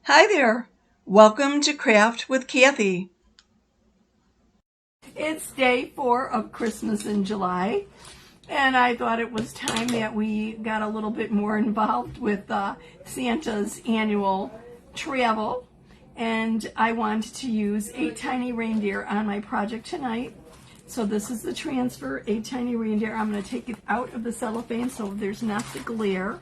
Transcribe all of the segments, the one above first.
Hi there. Welcome to Craft with Kathie. It's day 4 of Christmas in July, and I thought it was time that we got a little bit more involved with Santa's annual travel, and I wanted to use 8 tiny reindeer on my project tonight. So this is the transfer, 8 tiny reindeer. I'm going to take it out of the cellophane so there's not the glare.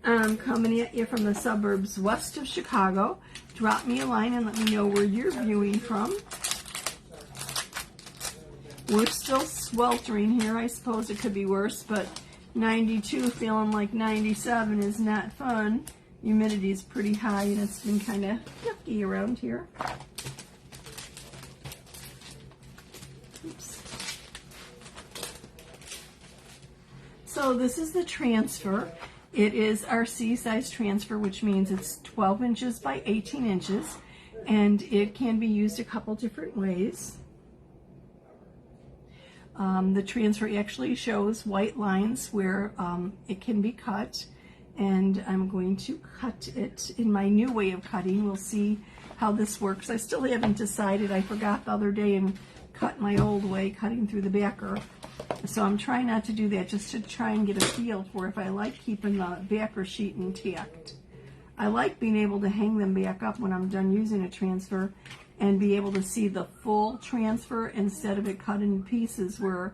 I'm coming at you from the suburbs west of Chicago. Drop me a line and let me know where you're viewing from. We're still sweltering here. I suppose it could be worse, but 92 feeling like 97 is not fun. Humidity is pretty high and it's been kind of yucky around here. Oops. So this is the transfer. It is our C-size transfer, which means it's 12 inches by 18 inches, and it can be used a couple different ways. The transfer actually shows white lines where it can be cut, and I'm going to cut it in my new way of cutting. We'll see how this works. I still haven't decided. I forgot the other day and cut my old way, cutting through the backer. So I'm trying not to do that, just to try and get a feel for if I like keeping the backer sheet intact. I like being able to hang them back up when I'm done using a transfer and be able to see the full transfer instead of it cut in pieces where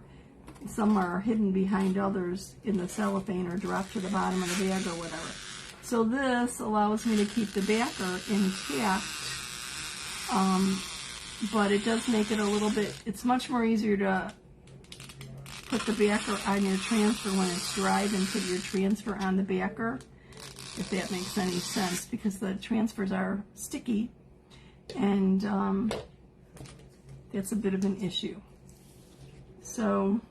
some are hidden behind others in the cellophane or dropped to the bottom of the bag or whatever. So this allows me to keep the backer intact, but it does make it a little bit, it's much more easier to put the backer on your transfer when it's dry than put your transfer on the backer, if that makes any sense, because the transfers are sticky and that's a bit of an issue. So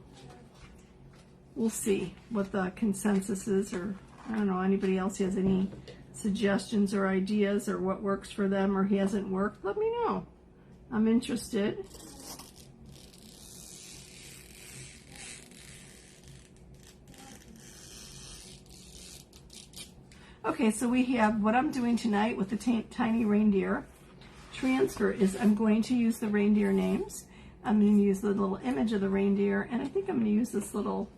we'll see what the consensus is, or I don't know, anybody else has any suggestions or ideas or what works for them or hasn't worked, let me know. I'm interested. Okay, so we have what I'm doing tonight with the tiny reindeer transfer is I'm going to use the reindeer names. I'm going to use the little image of the reindeer, and I think I'm going to use this little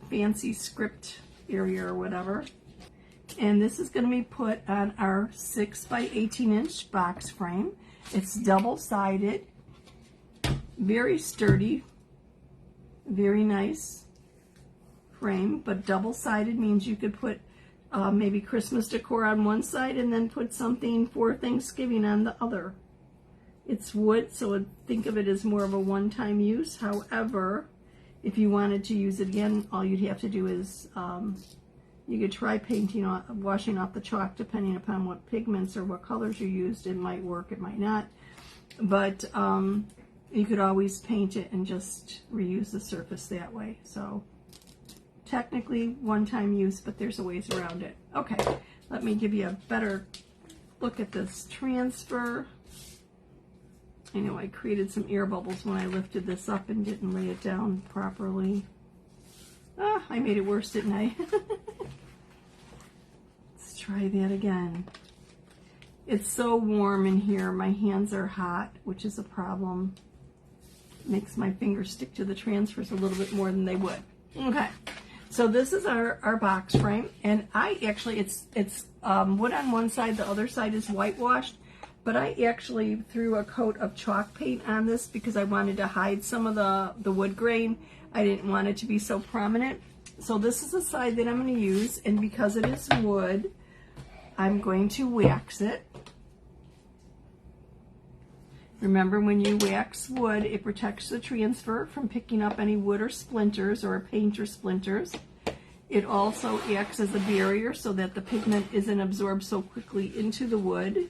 fancy script area or whatever. And this is going to be put on our 6 by 18 inch box frame. It's double-sided, very sturdy, very nice frame, but double-sided means you could put maybe Christmas decor on one side and then put something for Thanksgiving on the other. It's wood, so think of it as more of a one-time use. However, if you wanted to use it again, all you'd have to do is you could try painting, washing off the chalk, depending upon what pigments or what colors you used. It might work, it might not. But you could always paint it and just reuse the surface that way. So technically one-time use, but there's a ways around it. Okay, let me give you a better look at this transfer. I know I created some air bubbles when I lifted this up and didn't lay it down properly. Ah, I made it worse, didn't I? Let's try that again. It's so warm in here. My hands are hot, which is a problem. Makes my fingers stick to the transfers a little bit more than they would. Okay. So this is our box frame, and I actually, it's wood on one side, the other side is whitewashed, but I actually threw a coat of chalk paint on this because I wanted to hide some of the wood grain. I didn't want it to be so prominent. So this is the side that I'm going to use, and because it is wood, I'm going to wax it. Remember, when you wax wood, it protects the transfer from picking up any wood or splinters or paint or splinters. It also acts as a barrier so that the pigment isn't absorbed so quickly into the wood.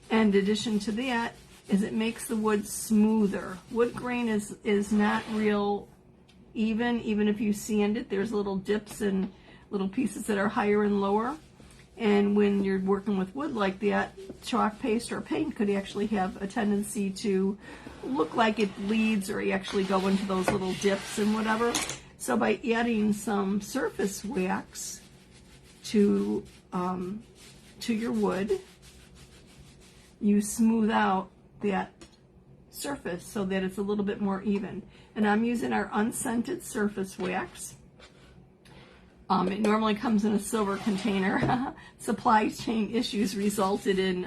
And in addition to that, is it makes the wood smoother. Wood grain is not real even if you sand it. There's little dips and little pieces that are higher and lower. And when you're working with wood like that, chalk paste or paint could actually have a tendency to look like it bleeds, or you actually go into those little dips and whatever. So by adding some surface wax to your wood, you smooth out that surface so that it's a little bit more even. And I'm using our unscented surface wax. It normally comes in a silver container. Supply chain issues resulted in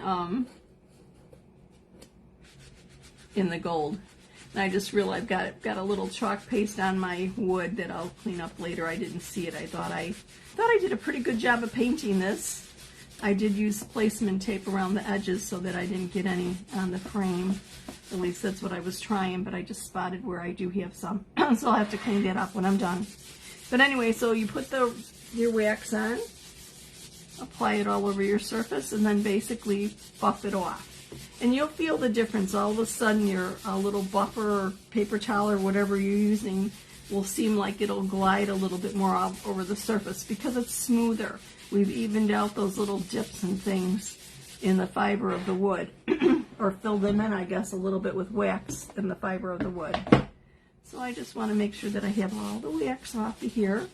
the gold. And I just realized I've got a little chalk paste on my wood that I'll clean up later. I didn't see it. I thought I did a pretty good job of painting this. I did use placement tape around the edges so that I didn't get any on the frame. At least that's what I was trying, but I just spotted where I do have some. So I'll have to clean that up when I'm done. But anyway, so you put your wax on, apply it all over your surface, and then basically buff it off. And you'll feel the difference. All of a sudden your little buffer or paper towel or whatever you're using will seem like it'll glide a little bit more over the surface because it's smoother. We've evened out those little dips and things in the fiber of the wood, or filled them in, I guess, a little bit with wax in the fiber of the wood. So I just want to make sure that I have all the wax off of here.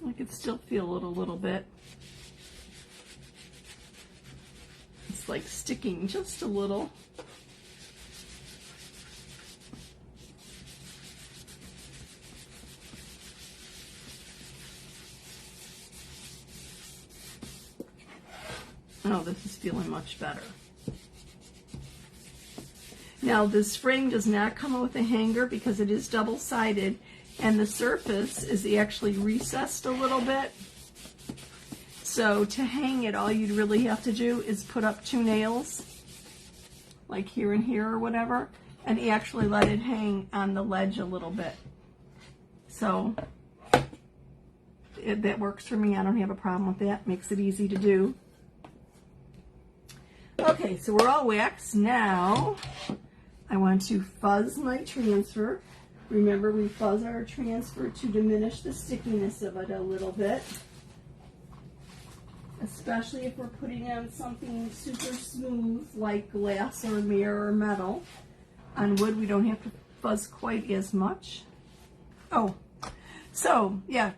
I can still feel it a little bit. It's like sticking just a little. Oh, this is feeling much better. Now, this frame does not come with a hanger because it is double-sided, and the surface is actually recessed a little bit. So to hang it, all you'd really have to do is put up 2 nails, like here and here or whatever, and actually let it hang on the ledge a little bit. So that works for me. I don't have a problem with that. Makes it easy to do. Okay, so we're all waxed. Now I want to fuzz my transfer. Remember, we fuzz our transfer to diminish the stickiness of it a little bit, especially if we're putting on something super smooth like glass or mirror or metal. On wood, we don't have to fuzz quite as much. Oh, so yeah,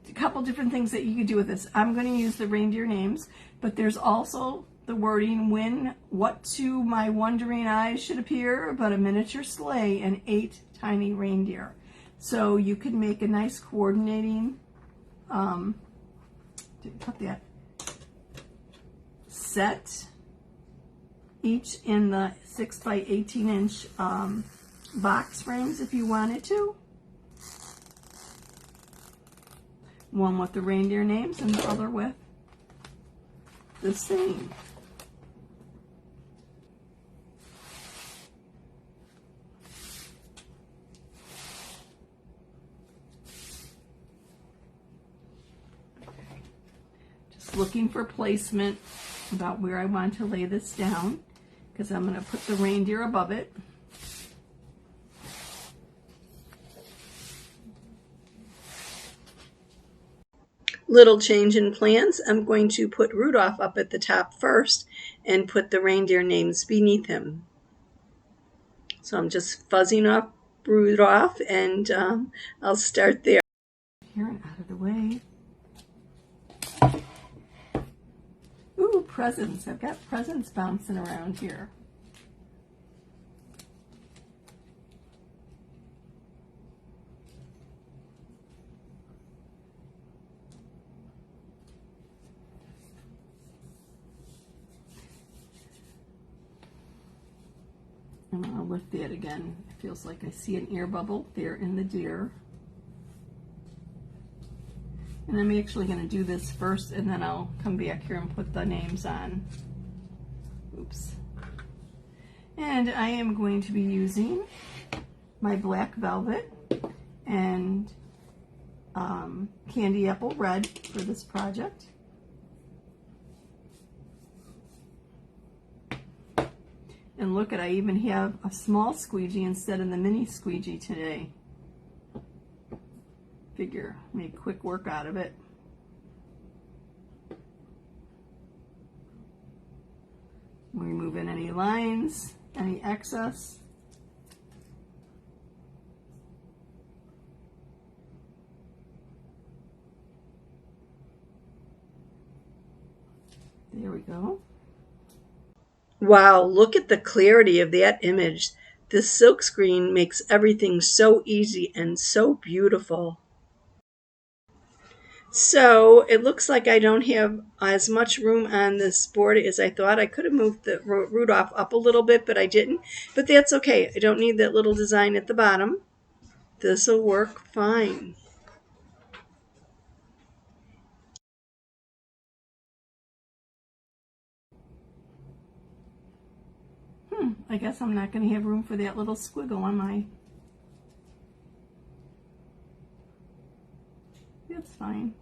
a couple different things that you could do with this. I'm going to use the reindeer names, but there's also the wording, what to my wondering eyes should appear but a miniature sleigh and 8 tiny reindeer. So you could make a nice coordinating set, each in the 6 by 18 inch box frames if you wanted to. One with the reindeer names and the other with the same. Looking for placement about where I want to lay this down, because I'm going to put the reindeer above it. Little change in plans. I'm going to put Rudolph up at the top first and put the reindeer names beneath him. So I'm just fuzzing up Rudolph, and I'll start there. Here and out of the way. Ooh, presents. I've got presents bouncing around here. I'm going to lift that again. It feels like I see an air bubble there in the deer. And I'm actually going to do this first, and then I'll come back here and put the names on. Oops. And I am going to be using my black velvet and candy apple red for this project. And look at, I even have a small squeegee instead of the mini squeegee today. Figure, make quick work out of it. Removing any lines, any excess. There we go. Wow, look at the clarity of that image. This silkscreen makes everything so easy and so beautiful. So it looks like I don't have as much room on this board as I thought. I could have moved the Rudolph up a little bit, but I didn't. But that's okay. I don't need that little design at the bottom. This will work fine. I guess I'm not going to have room for that little squiggle on my... That's fine.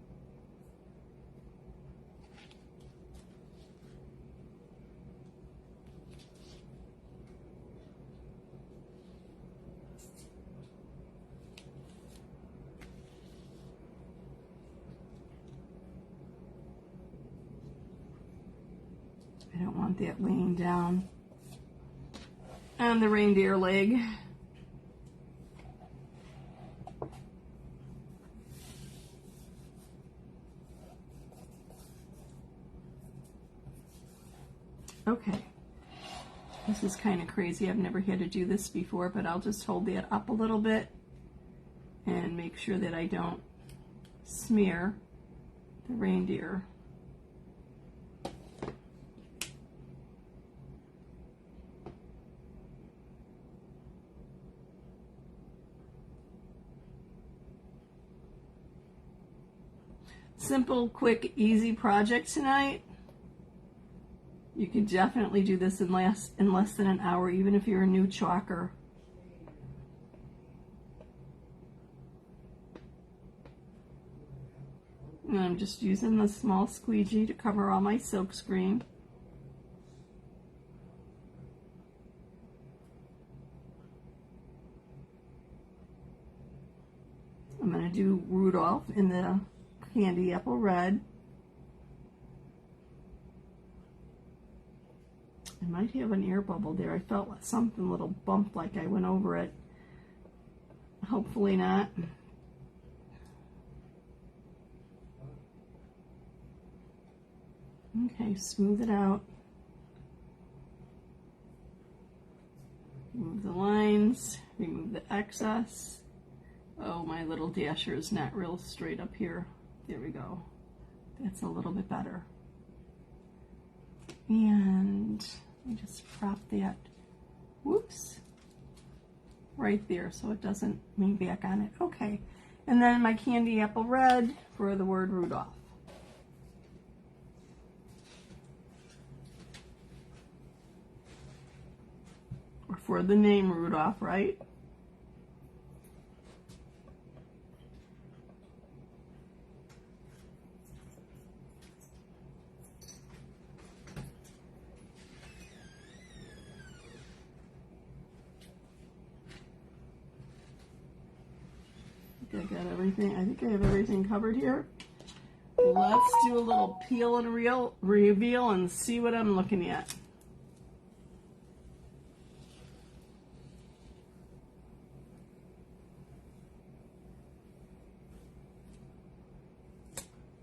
I don't want that laying down on the reindeer leg. Okay, this is kind of crazy. I've never had to do this before, but I'll just hold that up a little bit and make sure that I don't smear the reindeer. Simple, quick, easy project tonight. You can definitely do this in less than an hour, even if you're a new chalker. And I'm just using the small squeegee to cover all my silk screen. I'm going to do Rudolph in the candy apple red. I might have an air bubble there. I felt like something little bumped like I went over it. Hopefully not. Okay, smooth it out. Remove the lines, remove the excess. Oh, my little dasher is not real straight up here. There we go. That's a little bit better. And I just prop that, whoops, right there so it doesn't lean back on it. Okay, and then my candy apple red for the word Rudolph. Or for the name Rudolph, right? I got everything. I think I have everything covered here. Let's do a little peel and reveal and see what I'm looking at.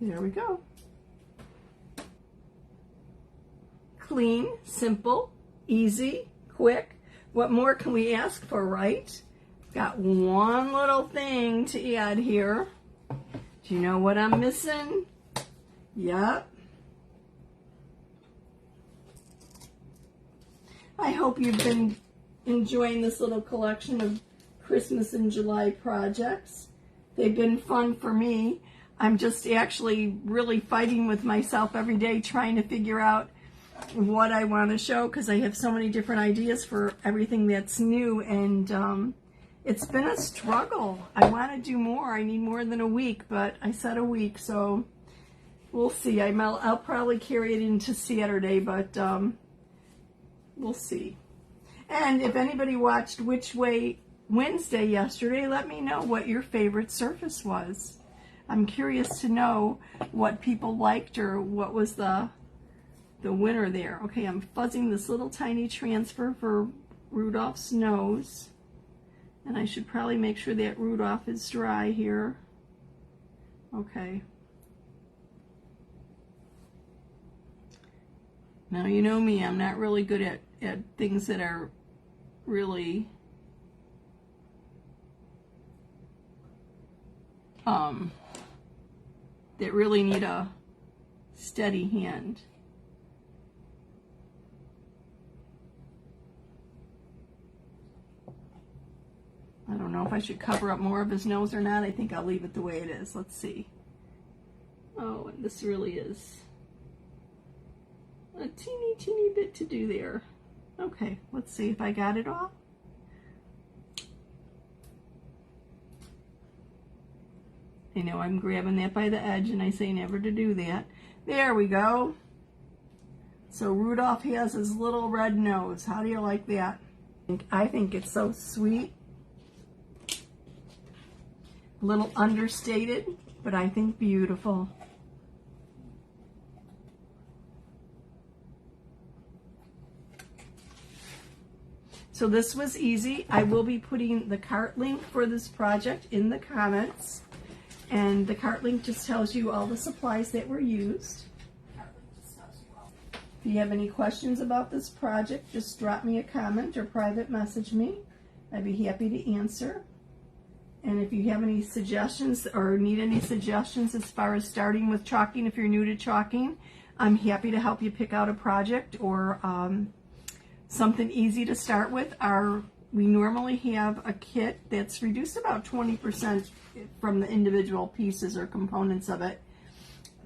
There we go. Clean, simple, easy, quick. What more can we ask for, right? Got one little thing to add here. Do you know what I'm missing? Yep. I hope you've been enjoying this little collection of Christmas in July projects. They've been fun for me. I'm just actually really fighting with myself every day trying to figure out what I want to show because I have so many different ideas for everything that's new, and it's been a struggle. I want to do more. I need more than a week, but I said a week, so we'll see. I'll probably carry it into Saturday, but we'll see. And if anybody watched Which Way Wednesday yesterday, let me know what your favorite surface was. I'm curious to know what people liked or what was the winner there. Okay, I'm fuzzing this little tiny transfer for Rudolph's nose. And I should probably make sure that Rudolph is dry here. Okay. Now you know me, I'm not really good at things that are really that really need a steady hand. I don't know if I should cover up more of his nose or not. I think I'll leave it the way it is. Let's see. Oh, and this really is a teeny bit to do there. Okay, let's see if I got it all. I know I'm grabbing that by the edge and I say never to do that. There we go. So Rudolph has his little red nose. How do you like that? I think it's so sweet. A little understated, but I think beautiful. So this was easy. I will be putting the cart link for this project in the comments. And the cart link just tells you all the supplies that were used. If you have any questions about this project, just drop me a comment or private message me. I'd be happy to answer. And if you have any suggestions or need any suggestions as far as starting with chalking, if you're new to chalking, I'm happy to help you pick out a project or something easy to start with. We normally have a kit that's reduced about 20% from the individual pieces or components of it.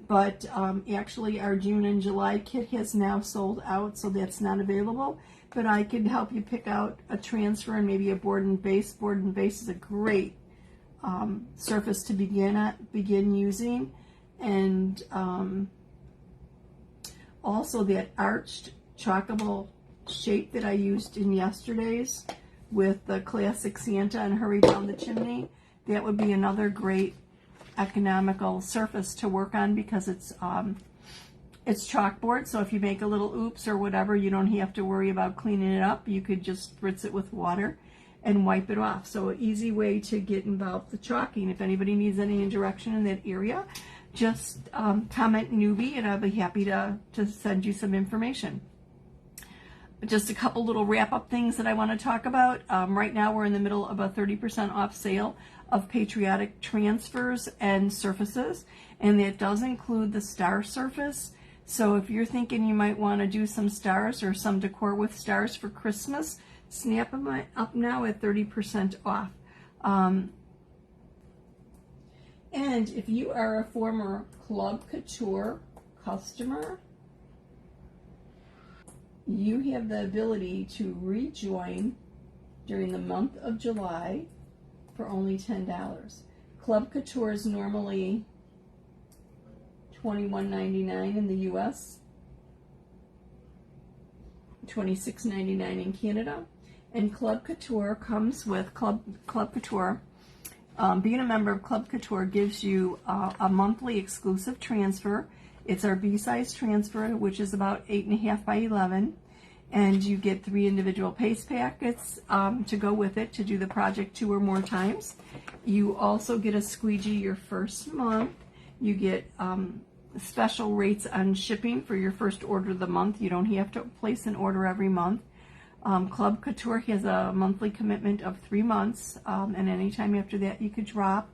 But actually our June and July kit has now sold out, so that's not available. But I can help you pick out a transfer and maybe a board and base. Board and base is a great surface to begin using. And also that arched chalkable shape that I used in yesterday's with the classic Santa and Hurry Down the Chimney, that would be another great economical surface to work on because it's chalkboard, so if you make a little oops or whatever, you don't have to worry about cleaning it up. You could just spritz it with water and wipe it off. So an easy way to get involved with chalking. If anybody needs any direction in that area, just comment newbie and I'll be happy to send you some information. Just a couple little wrap-up things that I want to talk about. Right now we're in the middle of a 30% off sale of patriotic transfers and surfaces, and that does include the star surface. So if you're thinking you might want to do some stars or some decor with stars for Christmas, snap them up now at 30% off. And if you are a former Club Couture customer, you have the ability to rejoin during the month of July for only $10. Club Couture is normally $21.99 in the US, $26.99 in Canada, and Club Couture comes with Club Couture. Being a member of Club Couture gives you a monthly exclusive transfer. It's our B-size transfer, which is about 8.5 by 11, and you get 3 individual paste packets to go with it to do the project 2 or more times. You also get a squeegee your first month. You get special rates on shipping for your first order of the month. You don't have to place an order every month. Club Couture has a monthly commitment of 3 months, and anytime after that you could drop.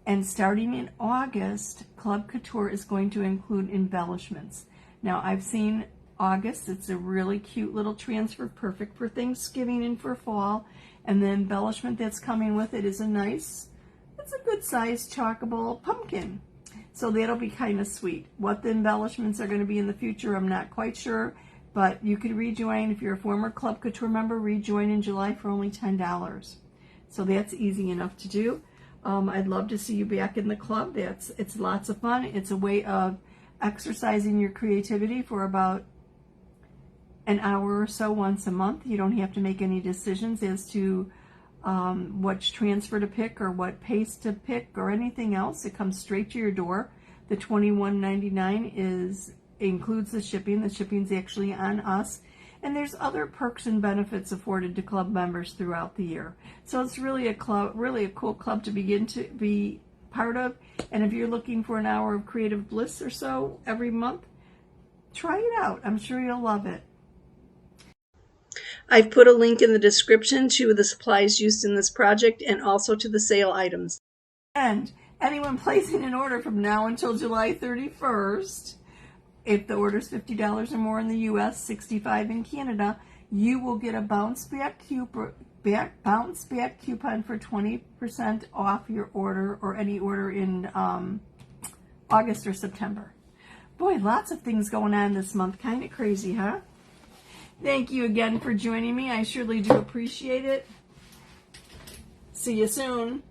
And starting in August, Club Couture is going to include embellishments. Now, I've seen August. It's a really cute little transfer, perfect for Thanksgiving and for fall. And the embellishment that's coming with it is it's a good sized chalkable pumpkin. So that'll be kind of sweet. What the embellishments are going to be in the future, I'm not quite sure. But you could rejoin, if you're a former Club Couture member, rejoin in July for only $10. So that's easy enough to do. I'd love to see you back in the club. It's lots of fun. It's a way of exercising your creativity for about an hour or so once a month. You don't have to make any decisions as to which transfer to pick or what paste to pick or anything else. It comes straight to your door. The $21.99 includes the shipping. The shipping's actually on us. And there's other perks and benefits afforded to club members throughout the year. So it's really a cool club to begin to be part of. And if you're looking for an hour of creative bliss or so every month, try it out. I'm sure you'll love it. I've put a link in the description to the supplies used in this project and also to the sale items. And anyone placing an order from now until July 31st, if the order is $50 or more in the US, $65 in Canada, you will get a bounce back coupon for 20% off your order or any order in August or September. Boy, lots of things going on this month. Kind of crazy, huh? Thank you again for joining me. I surely do appreciate it. See you soon.